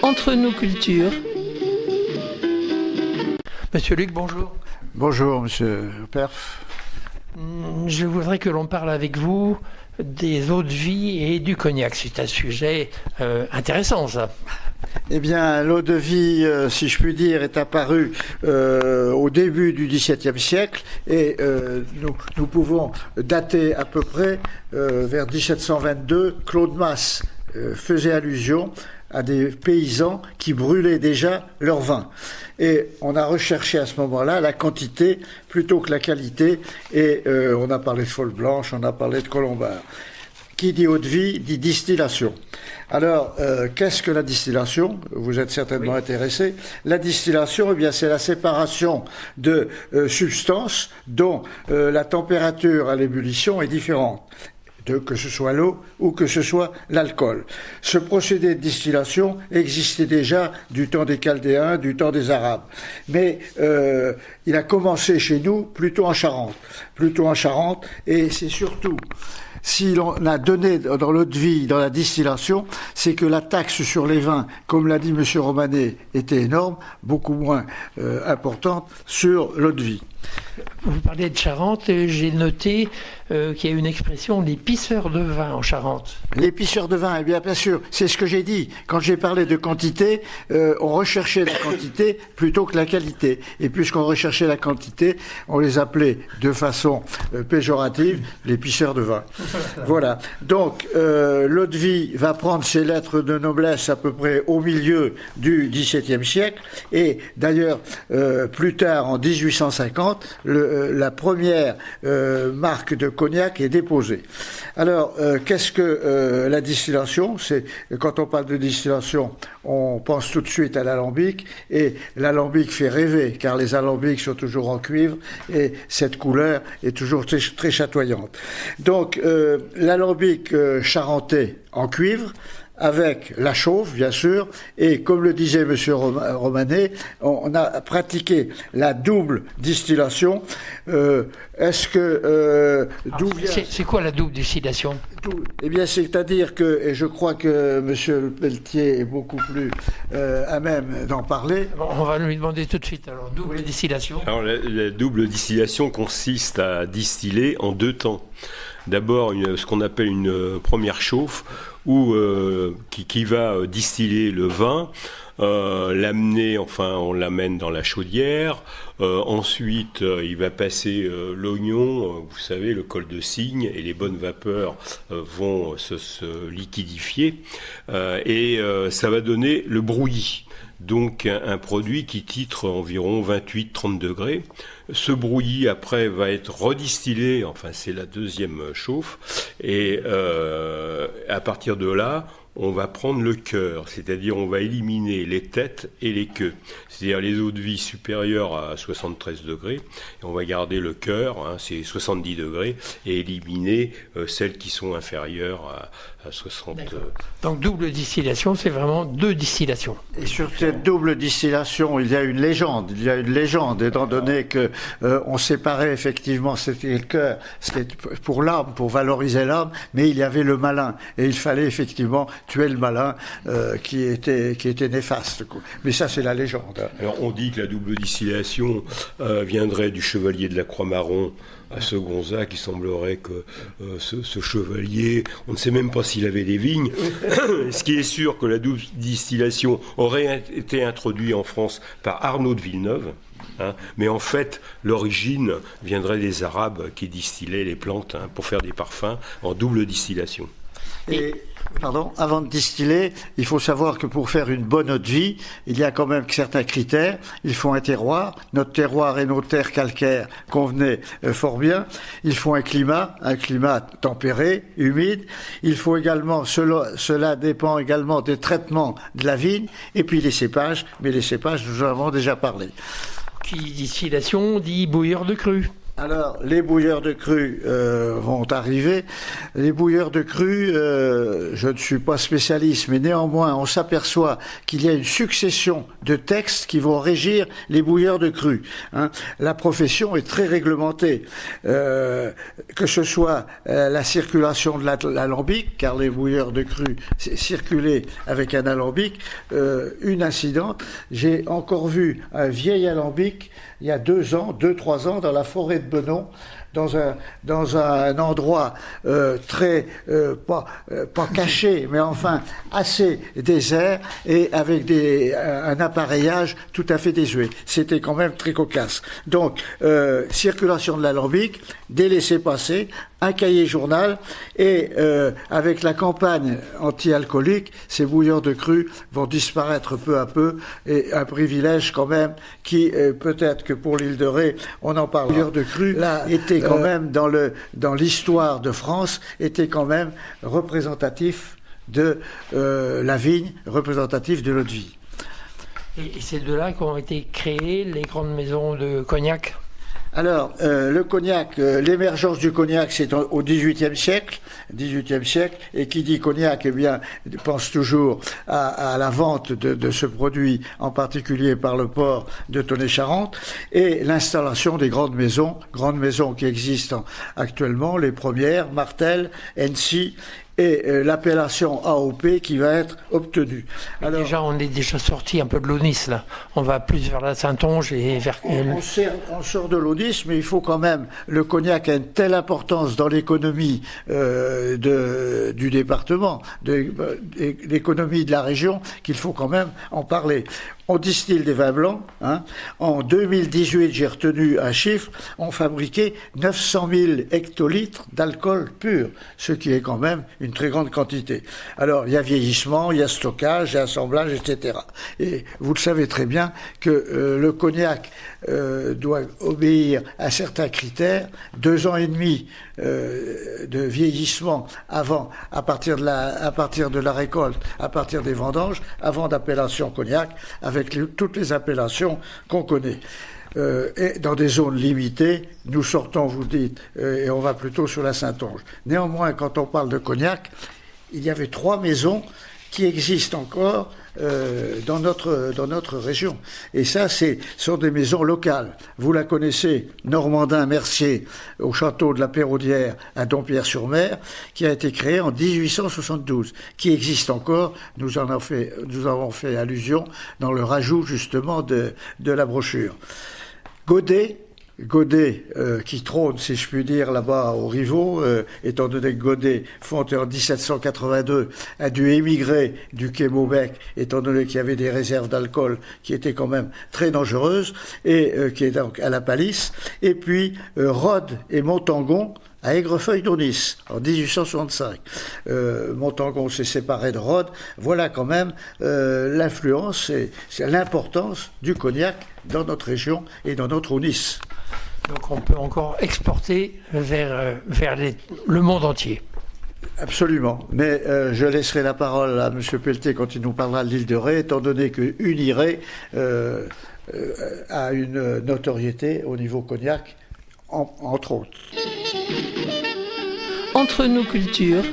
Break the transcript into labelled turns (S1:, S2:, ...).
S1: Entre nos cultures. Monsieur Luc, bonjour.
S2: Bonjour, monsieur Perf.
S1: Je voudrais que l'on parle avec vous des eaux de vie et du cognac. C'est un sujet intéressant, ça.
S2: Eh bien, l'eau de vie, si je puis dire, est apparue au début du XVIIe siècle et nous pouvons dater à peu près vers 1722. Claude Masse faisait allusion à des paysans qui brûlaient déjà leur vin. Et on a recherché à ce moment-là la quantité plutôt que la qualité, et on a parlé de folle blanche, on a parlé de colombard. Qui dit eau de vie dit distillation. Alors, qu'est-ce que la distillation? Vous êtes certainement intéressé. La distillation, eh bien, c'est la séparation de substances dont la température à l'ébullition est différente, que ce soit l'eau ou que ce soit l'alcool. Ce procédé de distillation existait déjà du temps des Chaldéens, du temps des Arabes. Mais il a commencé chez nous plutôt en Charente. Et c'est surtout, si l'on a donné dans l'eau de vie, dans la distillation, c'est que la taxe sur les vins, comme l'a dit M. Romanet, était énorme, beaucoup moins importante sur l'eau de vie.
S1: Vous parlez de Charente, j'ai noté qu'il y a une expression, les pisseurs de vin en Charente.
S2: Les pisseurs de vin, eh bien sûr, c'est ce que j'ai dit. Quand j'ai parlé de quantité, on recherchait la quantité plutôt que la qualité. Et puisqu'on recherchait la quantité, on les appelait de façon péjorative les pisseurs de vin. Voilà. Donc, l'eau de vie va prendre ses lettres de noblesse à peu près au milieu du XVIIe siècle. Et d'ailleurs, plus tard, en 1850, la première marque de cognac est déposée. Alors, qu'est-ce que la distillation? C'est, quand on parle de distillation, on pense tout de suite à l'alambic, et l'alambic fait rêver, car les alambics sont toujours en cuivre, et cette couleur est toujours très, très chatoyante. Donc, l'alambic charentais en cuivre, avec la chauffe, bien sûr, et comme le disait M. Romanet, on a pratiqué la double distillation. Est-ce que...
S1: c'est quoi la double distillation?
S2: Eh bien, c'est-à-dire que, et je crois que M. Pelletier est beaucoup plus à même d'en parler.
S1: Bon, on va lui demander tout de suite, alors, double distillation.
S3: Alors, la double distillation consiste à distiller en deux temps. D'abord, ce qu'on appelle une première chauffe, qui va distiller le vin, l'amener, enfin on l'amène dans la chaudière, ensuite il va passer l'oignon, vous savez, le col de cygne, et les bonnes vapeurs vont se liquidifier, et ça va donner le brouillis. Donc un produit qui titre environ 28-30 degrés. Ce brouillis après va être redistillé, enfin c'est la deuxième chauffe, et à partir de là, on va prendre le cœur, c'est-à-dire on va éliminer les têtes et les queues, c'est-à-dire les eaux de vie supérieures à 73 degrés, et on va garder le cœur, c'est 70 degrés, et éliminer celles qui sont inférieures à 60.
S2: Donc
S1: double distillation, c'est vraiment deux distillations.
S2: Et sur cette double distillation, il y a une légende, étant donné que on séparait effectivement, c'était le cœur, c'était pour l'âme, pour valoriser l'âme, mais il y avait le malin, et il fallait effectivement tuer le malin qui était néfaste. Mais ça, c'est la légende.
S3: Alors, on dit que la double distillation viendrait du chevalier de la Croix-Marron à Segonzac. Il semblerait que ce chevalier, on ne sait même pas s'il avait des vignes. Ce qui est sûr, que la double distillation aurait été introduite en France par Arnaud de Villeneuve. Mais en fait, l'origine viendrait des Arabes qui distillaient les plantes pour faire des parfums en double distillation.
S2: Et, avant de distiller, il faut savoir que pour faire une bonne eau de vie, il y a quand même certains critères. Il faut un terroir. Notre terroir et nos terres calcaires convenaient fort bien. Il faut un climat tempéré, humide. Il faut également, cela dépend également des traitements de la vigne, et puis les cépages. Mais les cépages, nous en avons déjà parlé.
S1: Qui dit distillation dit bouilleur de cru.
S2: Alors, les bouilleurs de cru vont arriver. Les bouilleurs de cru, je ne suis pas spécialiste, mais néanmoins, on s'aperçoit qu'il y a une succession de textes qui vont régir les bouilleurs de cru. Hein. La profession est très réglementée, que ce soit la circulation de l'alambic, car les bouilleurs de cru circulaient avec un alambic. Une incidente, j'ai encore vu un vieil alambic il y a 2-3 ans, dans la forêt de Benon, dans un endroit très pas caché, mais enfin assez désert et avec un appareillage tout à fait désuet. C'était quand même très cocasse. Donc circulation de l'alambic, des laissez-passer, un cahier journal et avec la campagne anti-alcoolique, ces bouilleurs de cru vont disparaître peu à peu et un privilège quand même qui peut-être que pour l'île de Ré, on en parle. Bouilleurs de cru là était quand même dans l'histoire de France était quand même représentatif de la vigne, représentatif de l'eau de vie.
S1: Et c'est de là qu'ont été créées les grandes maisons de cognac.
S2: Alors, le cognac, l'émergence du cognac, c'est au XVIIIe siècle, et qui dit cognac, eh bien, pense toujours à la vente de ce produit, en particulier par le port de Tonnay-Charente, et l'installation des grandes maisons qui existent actuellement, les premières, Martel, Annecy, et l'appellation AOP qui va être obtenue.
S1: Alors, déjà, on est déjà sorti un peu de l'Aunis, là. On va plus vers la Saintonge et vers...
S2: On sort de l'Aunis, mais il faut quand même... Le cognac a une telle importance dans l'économie du département, l'économie de la région, qu'il faut quand même en parler. On distille des vins blancs. Hein. En 2018, j'ai retenu un chiffre, on fabriquait 900 000 hectolitres d'alcool pur, ce qui est quand même une très grande quantité. Alors, il y a vieillissement, il y a stockage, il y a assemblage, etc. Et vous le savez très bien que le cognac doit obéir à certains critères. 2 ans et demi de vieillissement à partir de la récolte, à partir des vendanges, avant d'appellation cognac, avec toutes les appellations qu'on connaît. Et dans des zones limitées, nous sortons, vous dites, et on va plutôt sur la Saintonge. Néanmoins, quand on parle de cognac, il y avait 3 maisons qui existent encore dans notre région. Et ça, sont des maisons locales. Vous la connaissez, Normandin Mercier, au château de la Péraudière à Dompierre-sur-Mer, qui a été créée en 1872, qui existe encore. Nous avons fait allusion dans le rajout justement de la brochure. Godet, qui trône, si je puis dire, là-bas au Rivaux, étant donné que Godet, fondé en 1782, a dû émigrer du quai Maubec, étant donné qu'il y avait des réserves d'alcool qui étaient quand même très dangereuses, et qui est donc à la Palisse. Et puis Rhodes et Montangon, à Aigrefeuille-d'Aunis, en 1865. Montangon s'est séparé de Rhodes. Voilà quand même l'influence et l'importance du cognac dans notre région et dans notre Aunis.
S1: Donc on peut encore exporter vers le monde entier.
S2: Absolument. Mais je laisserai la parole à M. Pelletier quand il nous parlera de l'île de Ré, étant donné que Uniré a une notoriété au niveau cognac, entre autres.
S4: Entre nos cultures,